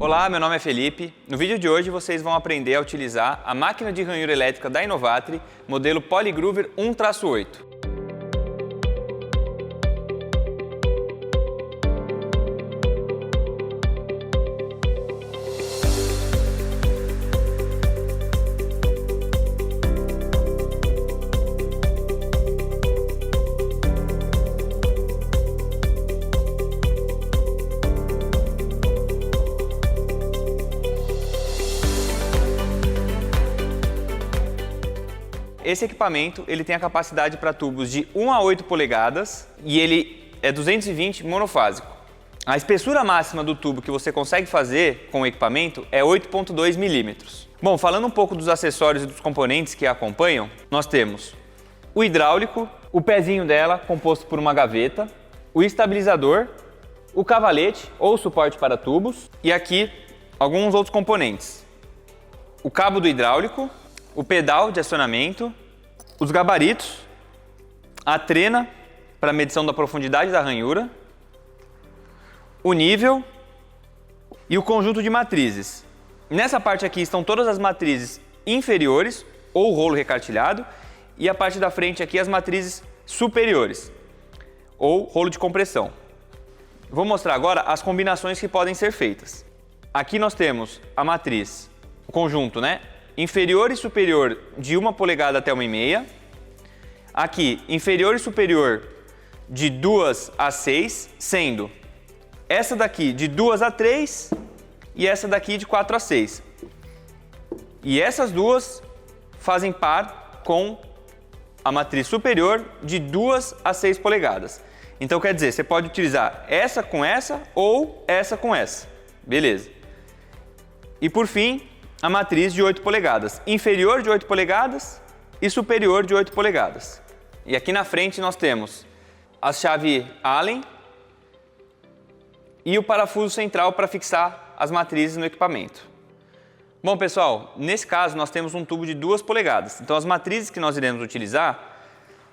Olá, meu nome é Felipe. No vídeo de hoje vocês vão aprender a utilizar a máquina de ranhura elétrica da Inovatri, modelo Polygroover 1-8. Esse equipamento ele tem a capacidade para tubos de 1 a 8 polegadas e ele é 220 monofásico. A espessura máxima do tubo que você consegue fazer com o equipamento é 8,2 milímetros. Bom, falando um pouco dos acessórios e dos componentes que a acompanham, nós temos o hidráulico, o pezinho dela composto por uma gaveta, o estabilizador, o cavalete ou suporte para tubos e aqui alguns outros componentes. O cabo do hidráulico, o pedal de acionamento, os gabaritos, a trena para medição da profundidade da ranhura, o nível e o conjunto de matrizes. Nessa parte aqui estão todas as matrizes inferiores ou rolo recartilhado e a parte da frente aqui as matrizes superiores ou rolo de compressão. Vou mostrar agora as combinações que podem ser feitas. Aqui nós temos a matriz, o conjunto, inferior e superior de 1 polegada até 1,5. Aqui, inferior e superior de 2 a 6, sendo essa daqui de 2 a 3 e essa daqui de 4 a 6. E essas duas fazem par com a matriz superior de 2 a 6 polegadas. Então quer dizer, você pode utilizar essa com essa ou essa com essa. Beleza. E por fim, a matriz de 8 polegadas, inferior de 8 polegadas e superior de 8 polegadas. E aqui na frente nós temos a chave Allen e o parafuso central para fixar as matrizes no equipamento. Bom pessoal, nesse caso nós temos um tubo de 2 polegadas, então as matrizes que nós iremos utilizar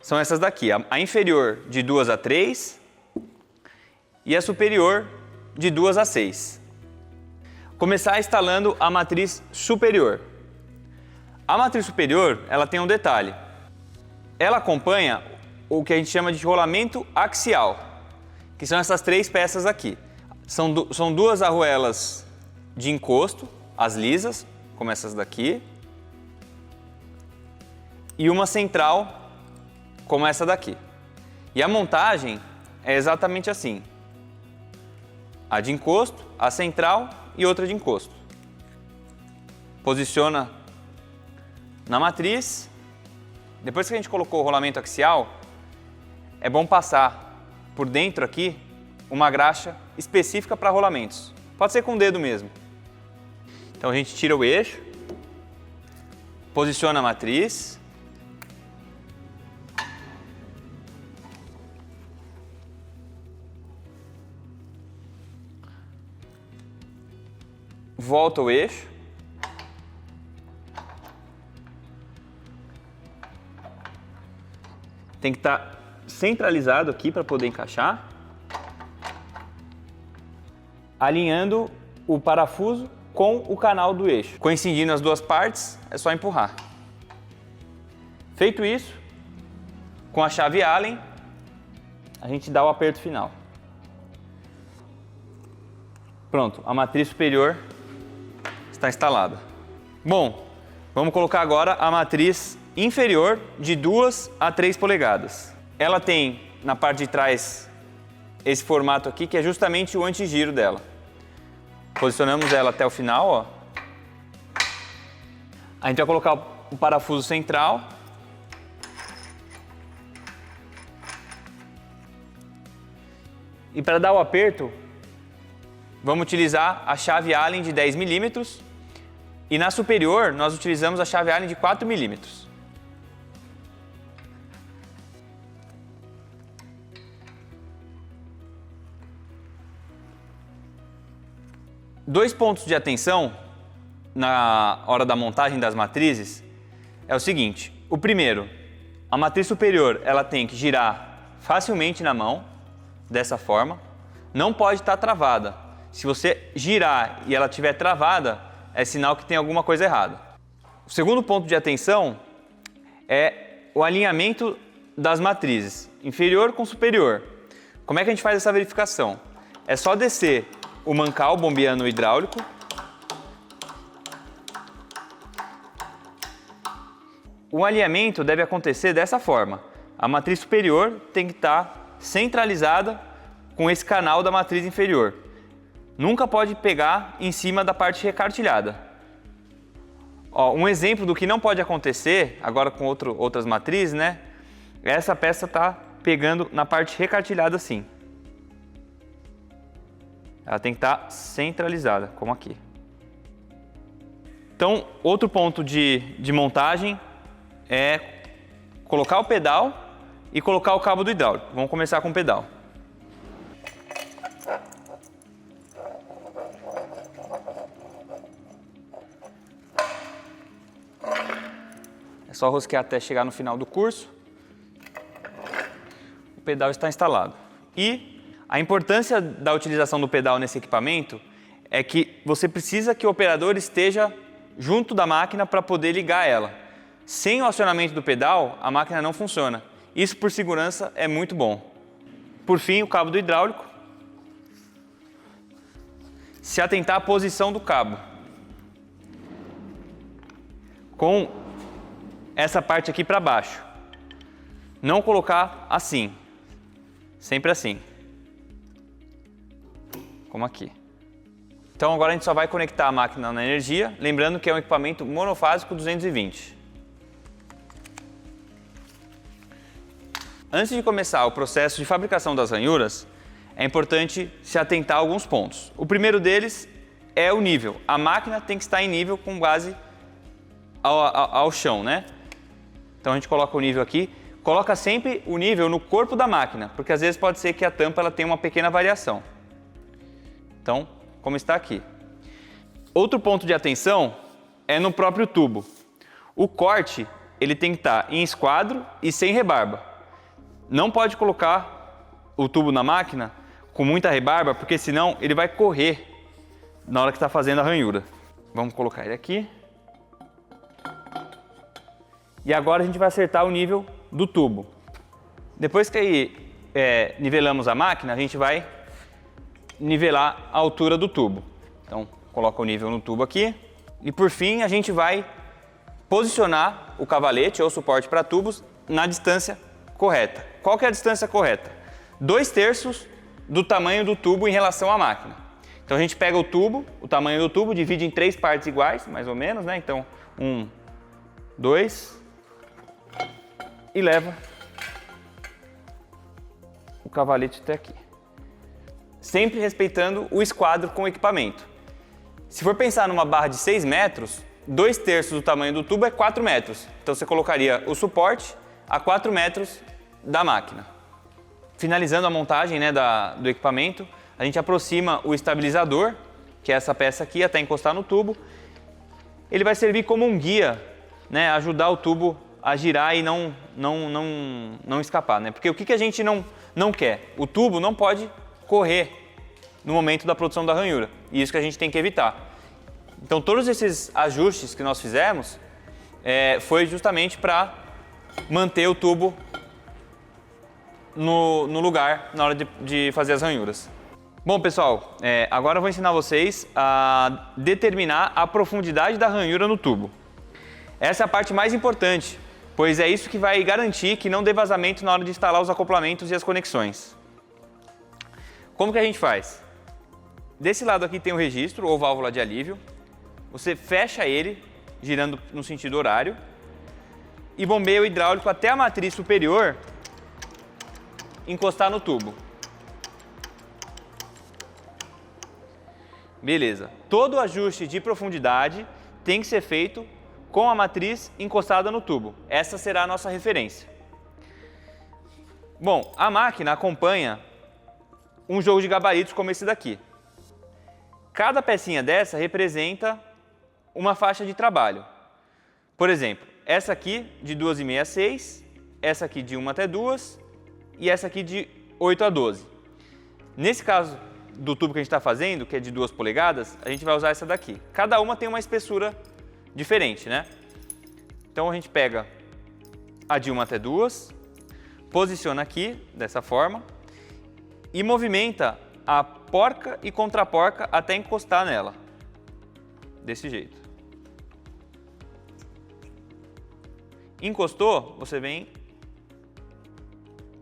são essas daqui, a inferior de 2 a 3 e a superior de 2 a 6. Começar instalando a matriz superior. A matriz superior, ela tem um detalhe. Ela acompanha o que a gente chama de rolamento axial, que são essas 3 peças aqui. São 2 arruelas de encosto, as lisas, como essas daqui, e uma central, como essa daqui. E a montagem é exatamente assim. A de encosto, a central e outra de encosto. Posiciona na matriz. Depois que a gente colocou o rolamento axial, é bom passar por dentro aqui uma graxa específica para rolamentos. Pode ser com o dedo mesmo. Então a gente tira o eixo, posiciona a matriz. Volta o eixo. Tem que estar centralizado aqui para poder encaixar. Alinhando o parafuso com o canal do eixo. Coincidindo as duas partes, é só empurrar. Feito isso, com a chave Allen, a gente dá o aperto final. Pronto, a matriz superior está instalada. Bom, vamos colocar agora a matriz inferior de 2 a 3 polegadas. Ela tem na parte de trás esse formato aqui que é justamente o antigiro dela. Posicionamos ela até o final, ó. A gente vai colocar o parafuso central. E para dar o aperto, vamos utilizar a chave Allen de 10 milímetros. E na superior, nós utilizamos a chave Allen de 4 milímetros. Dois pontos de atenção na hora da montagem das matrizes é o seguinte. O primeiro, a matriz superior ela tem que girar facilmente na mão, dessa forma. Não pode estar travada. Se você girar e ela estiver travada, é sinal que tem alguma coisa errada. O segundo ponto de atenção é o alinhamento das matrizes, inferior com superior. Como é que a gente faz essa verificação? É só descer o mancal bombeando o hidráulico. O alinhamento deve acontecer dessa forma. A matriz superior tem que estar centralizada com esse canal da matriz inferior. Nunca pode pegar em cima da parte recartilhada. Ó, um exemplo do que não pode acontecer, agora com outras matrizes, né? Essa peça está pegando na parte recartilhada assim. Ela tem que estar centralizada, como aqui. Então, outro ponto de montagem é colocar o pedal e colocar o cabo do hidráulico. Vamos começar com o pedal. É só rosquear até chegar no final do curso. O pedal está instalado. E a importância da utilização do pedal nesse equipamento é que você precisa que o operador esteja junto da máquina para poder ligar ela. Sem o acionamento do pedal, a máquina não funciona. Isso, por segurança, é muito bom. Por fim, o cabo do hidráulico. Se atentar à posição do cabo. Com essa parte aqui para baixo. Não colocar assim. Sempre assim. Como aqui. Então agora a gente só vai conectar a máquina na energia, lembrando que é um equipamento monofásico 220. Antes de começar o processo de fabricação das ranhuras, é importante se atentar a alguns pontos. O primeiro deles é o nível. A máquina tem que estar em nível com base ao chão, né? Então a gente coloca o nível aqui. Coloca sempre o nível no corpo da máquina, porque às vezes pode ser que a tampa ela tenha uma pequena variação. Então, como está aqui. Outro ponto de atenção é no próprio tubo. O corte ele tem que estar em esquadro e sem rebarba. Não pode colocar o tubo na máquina com muita rebarba, porque senão ele vai correr na hora que está fazendo a ranhura. Vamos colocar ele aqui. E agora a gente vai acertar o nível do tubo. Depois que nivelamos a máquina, a gente vai nivelar a altura do tubo. Então, coloca o nível no tubo aqui. E por fim, a gente vai posicionar o cavalete ou suporte para tubos na distância correta. Qual que é a distância correta? 2/3 do tamanho do tubo em relação à máquina. Então a gente pega o tubo, o tamanho do tubo, divide em 3 partes iguais, mais ou menos, né? Então 1, 2 e leva o cavalete até aqui. Sempre respeitando o esquadro com o equipamento. Se for pensar numa barra de 6 metros, 2/3 do tamanho do tubo é 4 metros. Então você colocaria o suporte a 4 metros da máquina. Finalizando a montagem, né, do equipamento, a gente aproxima o estabilizador, que é essa peça aqui, até encostar no tubo. Ele vai servir como um guia, né, ajudar o tubo a girar e não escapar, né? Porque o que a gente não quer? O tubo não pode correr no momento da produção da ranhura. E isso que a gente tem que evitar. Então todos esses ajustes que nós fizemos foi justamente para manter o tubo no lugar na hora de fazer as ranhuras. Bom, pessoal, agora eu vou ensinar vocês a determinar a profundidade da ranhura no tubo. Essa é a parte mais importante, pois é isso que vai garantir que não dê vazamento na hora de instalar os acoplamentos e as conexões. Como que a gente faz? Desse lado aqui tem o registro ou válvula de alívio. Você fecha ele, girando no sentido horário, e bombeia o hidráulico até a matriz superior encostar no tubo. Beleza. Todo ajuste de profundidade tem que ser feito com a matriz encostada no tubo. Essa será a nossa referência. Bom, a máquina acompanha um jogo de gabaritos como esse daqui. Cada pecinha dessa representa uma faixa de trabalho. Por exemplo, essa aqui de 2,5 a 6, essa aqui de 1 até 2 e essa aqui de 8 a 12. Nesse caso do tubo que a gente está fazendo, que é de 2 polegadas, a gente vai usar essa daqui. Cada uma tem uma espessura diferente, né? Então a gente pega a de 1 até 2, posiciona aqui, dessa forma, e movimenta a porca e contraporca até encostar nela. Desse jeito. Encostou, você vem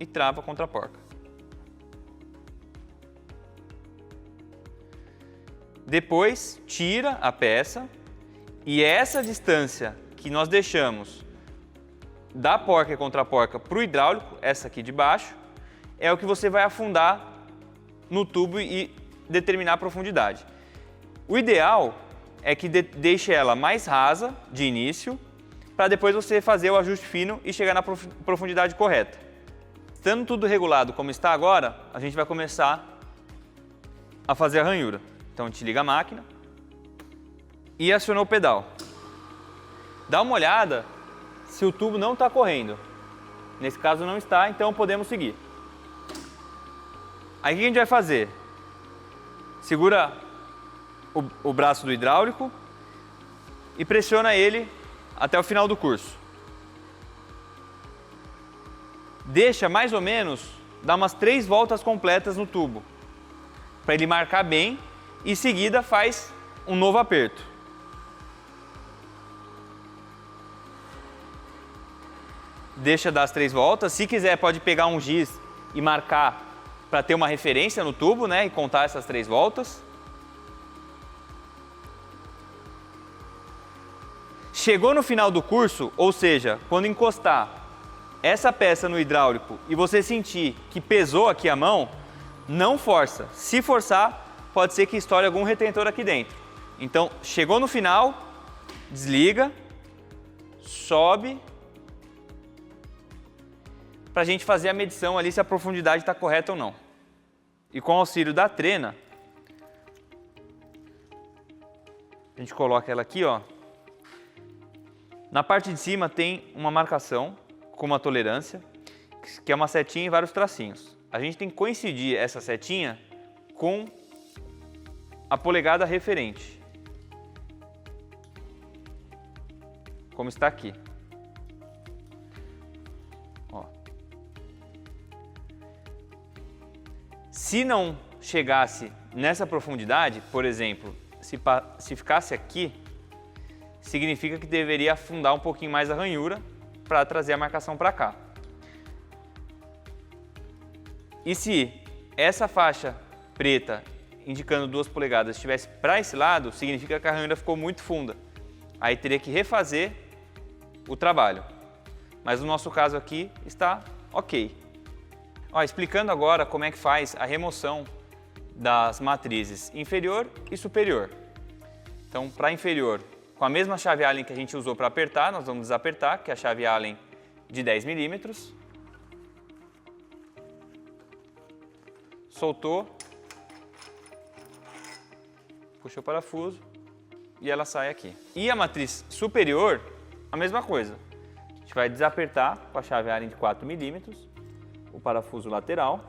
e trava a contraporca. Depois, tira a peça e essa distância que nós deixamos da porca e contraporca para o hidráulico, essa aqui de baixo, é o que você vai afundar no tubo e determinar a profundidade. O ideal é que deixe ela mais rasa de início, para depois você fazer o ajuste fino e chegar na profundidade correta. Estando tudo regulado como está agora, a gente vai começar a fazer a ranhura. Então a gente liga a máquina e acionou o pedal. Dá uma olhada se o tubo não está correndo. Nesse caso não está, então podemos seguir. Aí o que a gente vai fazer? Segura o braço do hidráulico e pressiona ele até o final do curso. Deixa mais ou menos dar umas 3 voltas completas no tubo, para ele marcar bem, e em seguida faz um novo aperto. Deixa dar as 3 voltas, se quiser pode pegar um giz e marcar para ter uma referência no tubo, né, e contar essas 3 voltas. Chegou no final do curso, ou seja, quando encostar essa peça no hidráulico e você sentir que pesou aqui a mão, não força. Se forçar, pode ser que estoure algum retentor aqui dentro. Então, chegou no final, desliga, sobe, para a gente fazer a medição ali se a profundidade está correta ou não. E com o auxílio da trena, a gente coloca ela aqui, ó. Na parte de cima tem uma marcação com uma tolerância, que é uma setinha e vários tracinhos. A gente tem que coincidir essa setinha com a polegada referente, como está aqui. Ó. Se não chegasse nessa profundidade, por exemplo, se ficasse aqui, significa que deveria afundar um pouquinho mais a ranhura para trazer a marcação para cá. E se essa faixa preta indicando 2 polegadas estivesse para esse lado, significa que a ranhura ficou muito funda. Aí teria que refazer o trabalho. Mas no nosso caso aqui está ok. Ó, explicando agora como é que faz a remoção das matrizes inferior e superior. Então, para inferior, com a mesma chave Allen que a gente usou para apertar, nós vamos desapertar, que é a chave Allen de 10 milímetros. Soltou, puxou o parafuso e ela sai aqui. E a matriz superior, a mesma coisa. A gente vai desapertar com a chave Allen de 4 milímetros, o parafuso lateral.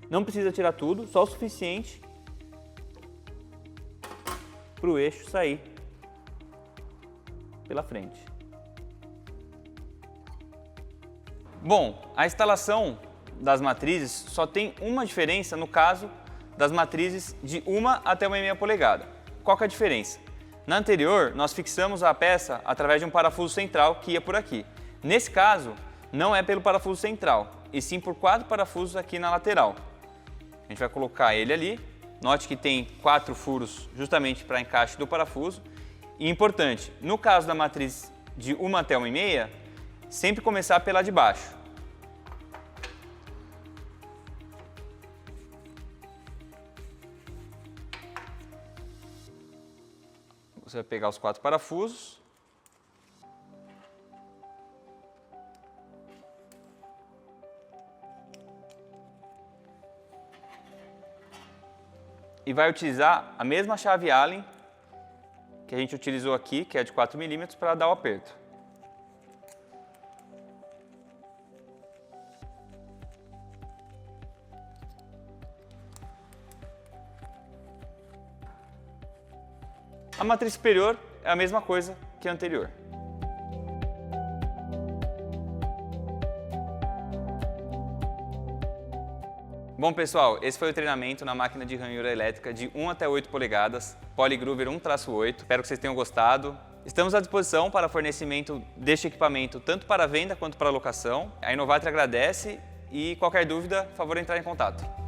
Não precisa tirar tudo, só o suficiente para o eixo sair pela frente. Bom, a instalação das matrizes só tem uma diferença no caso das matrizes de 1 até 1,5 polegada. Qual que é a diferença? Na anterior, nós fixamos a peça através de um parafuso central que ia por aqui. Nesse caso, não é pelo parafuso central, e sim por 4 parafusos aqui na lateral. A gente vai colocar ele ali. Note que tem 4 furos justamente para encaixe do parafuso. E importante, no caso da matriz de 1 até 1,5, sempre começar pela de baixo. Você vai pegar os 4 parafusos. E vai utilizar a mesma chave Allen que a gente utilizou aqui, que é de 4 milímetros, para dar o aperto. A matriz superior é a mesma coisa que a anterior. Bom pessoal, esse foi o treinamento na máquina de ranhura elétrica de 1 até 8 polegadas, Polygroover 1-8. Espero que vocês tenham gostado. Estamos à disposição para fornecimento deste equipamento, tanto para venda quanto para locação. A Inovatri agradece e qualquer dúvida, por favor, entrar em contato.